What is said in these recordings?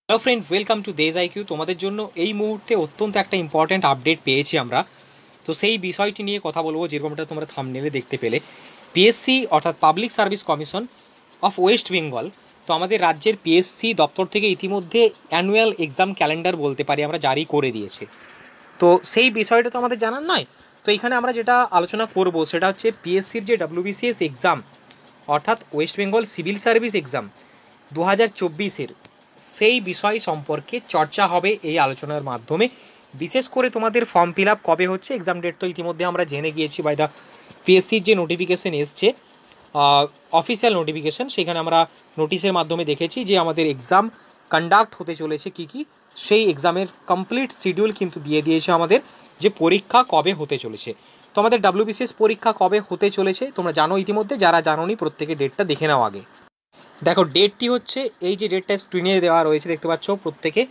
Hello friend, welcome to these IQ. তোমাদের জন্য এই মুহূর্তে অত্যন্ত একটা ইম্পর্ট্যান্ট আপডেট পেয়েছি আমরা। তো সেই বিষয়টি নিয়ে কথা বলবো, যেরকমটা তোমরা থাম্বনেলে দেখতে পেলে। পিএসসি অর্থাৎ public service commission of West Bengal, তো আমাদের রাজ্যের পিএসসি দপ্তর থেকে ইতিমধ্যে অ্যানুয়াল এক্সাম ক্যালেন্ডার বলতে পারি আমরা জারি করে দিয়েছে। তো সেই বিষয়টা তো আমাদের জানার নয়। তো এখানে আমরা যেটা আলোচনা করব সেটা হচ্ছে পিএসসির যে ডাব্লিউবিসিএস এক্সাম অর্থাৎ west Bengal civil service exam 2024-এর সেই বিষয় সম্পর্কে চর্চা হবে এই আলোচনার মাধ্যমে। বিশেষ করে তোমাদের ফর্ম ফিল আপ কবে হচ্ছে, এক্সাম ডেট তো ইতিমধ্যে আমরা জেনে গিয়েছি বাই দ্য পিএসসির যে নোটিফিকেশন এসছে, অফিসিয়াল নোটিফিকেশন, সেখানে আমরা নোটিশের মাধ্যমে দেখেছি যে আমাদের এক্সাম কন্ডাক্ট হতে চলেছে কী কী, সেই এক্সামের কমপ্লিট শিডিউল কিন্তু দিয়ে দিয়েছে আমাদের, যে পরীক্ষা কবে হতে চলেছে। তো আমাদের ডাব্লিউবিসিএস পরীক্ষা কবে হতে চলেছে তোমরা জানো ইতিমধ্যে, যারা জানোনি প্রত্যেকে ডেটটা দেখে নাও আগে। দেখো, ডেটটি হচ্ছে এই যে ডেটটা স্ক্রিনে দেওয়া রয়েছে দেখতে পাচ্ছ প্রত্যেকে,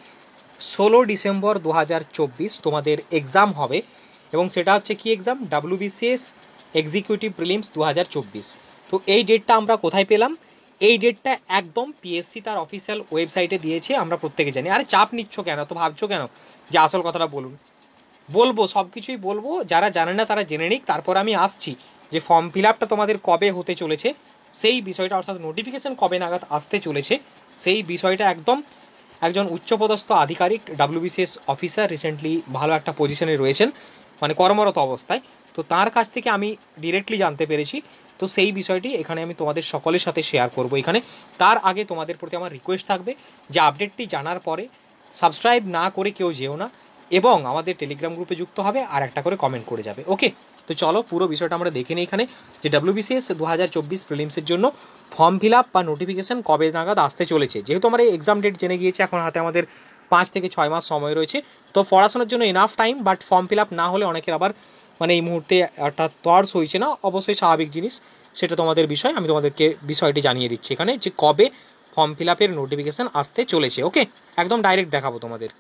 16 ডিসেম্বর 2024 তোমাদের এক্সাম হবে। এবং সেটা হচ্ছে কি এক্সাম, ডাব্লিউবিসিএস এক্সিকিউটিভ প্রিলিমস 2024। তো এই ডেটটা আমরা কোথায় পেলাম? এই ডেটটা একদম পিএসসি তার অফিসিয়াল ওয়েবসাইটে দিয়েছে, আমরা প্রত্যেকে জানি। আরে চাপ নিচ্ছ কেন, তো ভাবছো কেন যে আসল কথাটা বলুন? বলবো, সব কিছুই বলবো, যারা জানে না তারা জেনে নিক। তারপর আমি আসছি যে ফর্ম ফিল আপটা তোমাদের কবে হতে চলেছে সেই বিষয়টা, অর্থাৎ নোটিফিকেশন কবে নাগাদ আসতে চলেছে সেই বিষয়টা। একদম একজন উচ্চপদস্থ আধিকারিক ডাব্লিউবিসিএস অফিসার রিসেন্টলি ভালো একটা পজিশনে রয়েছেন, মানে কর্মরত অবস্থায়, তো তার কাছ থেকে আমি ডিরেক্টলি জানতে পেরেছি। তো সেই বিষয়টি এখানে আমি তোমাদের সকলের সাথে শেয়ার করব এখানে। তার আগে তোমাদের প্রতি আমার রিকোয়েস্ট থাকবে যে আপডেটটি জানার পরে সাবস্ক্রাইব না করে কেউ যেও না, এবং আমাদের টেলিগ্রাম গ্রুপে যুক্ত হবে আর একটা করে কমেন্ট করে যাবে। ওকে, তো চলো পুরো বিষয়টা আমরা দেখে নিই এখানে, যে ডাব্লিউবিসিএস 2024 প্রিলিমসের জন্য ফর্ম ফিল আপ বা নোটিফিকেশন কবে নাগাদ আসতে চলেছে। যেহেতু আমরা এই এক্সাম ডেট জেনে গিয়েছি, এখন হাতে আমাদের 5 থেকে 6 মাস সময় রয়েছে, তো পড়াশোনার জন্য enough time. But form fill up না হলে অনেকের আবার মানে এই মুহূর্তে একটা তর্স হয়েছে না, অবশ্যই স্বাভাবিক জিনিস, সেটা তোমাদের বিষয়। আমি তোমাদেরকে বিষয়টি জানিয়ে দিচ্ছি এখানে যে কবে ফর্ম ফিল আপের নোটিফিকেশন আসতে চলেছে। ওকে, একদম ডাইরেক্ট দেখাবো তোমাদের।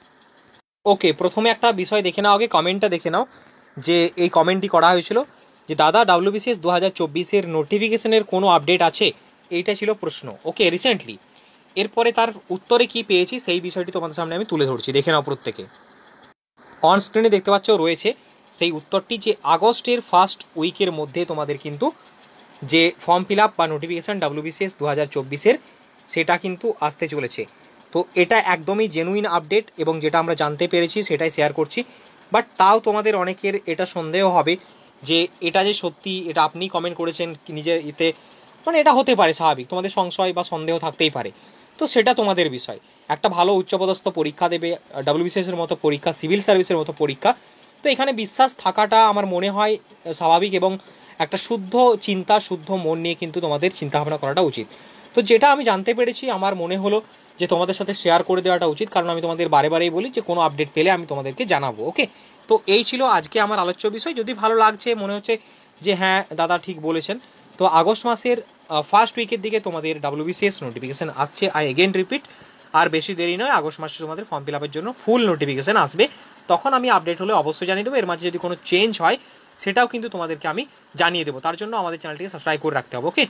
ওকে, প্রথমে একটা বিষয় দেখে নাও, আগে কমেন্টটা দেখে নাও, যে এই কমেন্টটি করা হয়েছিল যে দাদা ডাব্লিউবিসিএস 2024-এর নোটিফিকেশনের কোনো আপডেট আছে, এইটা ছিল প্রশ্ন। ওকে, রিসেন্টলি। এরপরে তার উত্তরে কি পেয়েছি সেই বিষয়টি তোমাদের সামনে আমি তুলে ধরছি, দেখে নাও প্রত্যেকে। অন স্ক্রিনে দেখতে পাচ্ছ রয়েছে সেই উত্তরটি, যে আগস্টের ফার্স্ট উইকের মধ্যে তোমাদের কিন্তু যে ফর্ম ফিল আপ বা নোটিফিকেশান ডাব্লিউবিসিএস 2024-এর সেটা কিন্তু আসতে চলেছে। তো এটা একদমই জেনুইন আপডেট, এবং যেটা আমরা জানতে পেরেছি সেটাই শেয়ার করছি। বাট তাও তোমাদের অনেকের এটা সন্দেহ হবে যে এটা যে সত্যি, এটা আপনি কমেন্ট করেছেন নিজের এতে, মানে এটা হতে পারে, স্বাভাবিক, তোমাদের সংশয় বা সন্দেহ থাকতেই পারে। তো সেটা তোমাদের বিষয়। একটা ভালো উচ্চপদস্থ পরীক্ষা দেবে, ডাব্লিউবিসিএসের মতো পরীক্ষা, সিভিল সার্ভিসের মতো পরীক্ষা, তো এখানে বিশ্বাস থাকাটা আমার মনে হয় স্বাভাবিক, এবং একটা শুদ্ধ চিন্তা, শুদ্ধ মন নিয়ে কিন্তু তোমাদের চিন্তাভাবনা করাটা উচিত। তো যেটা আমি জানতে পেরেছি, আমার মনে হলো যে তোমাদের সাথে শেয়ার করে দেওয়াটা উচিত, কারণ আমি তোমাদের বারে বারেই বলি যে কোনো আপডেট পেলে আমি তোমাদেরকে জানাবো। ওকে, তো এই ছিল আজকে আমার আলোচ্য বিষয়। যদি ভালো লাগছে, মনে হচ্ছে যে হ্যাঁ দাদা ঠিক বলেছেন, তো আগস্ট মাসের ফার্স্ট উইকের দিকে তোমাদের ডাব্লিউবিসিএস নোটিফিকেশান আসছে। আই এগেন রিপিট, আর বেশি দেরি নয়, আগস্ট মাসে তোমাদের ফর্ম ফিল আপের জন্য ফুল নোটিফিকেশান আসবে। তখন আমি আপডেট হলে অবশ্যই জানিয়ে দেবো। এর মাঝে যদি কোনো চেঞ্জ হয় সেটাও কিন্তু তোমাদেরকে আমি জানিয়ে দেবো। তার জন্য আমাদের চ্যানেলটিকে সাবস্ক্রাইব করে রাখতে হবে। Okay,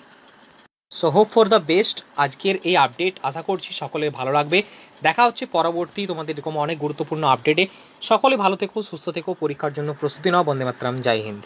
so hope for the best আজকের এই আপডেট, আশা করছি সকলের ভালো লাগবে। দেখা হচ্ছে পরবর্তী তোমাদের এরকম অনেক গুরুত্বপূর্ণ আপডেটে। সকলে ভালো থেকো, সুস্থ থেকো, পরীক্ষার জন্য প্রস্তুতি নাও। বন্দে মাতরম, জয় হিন্দ।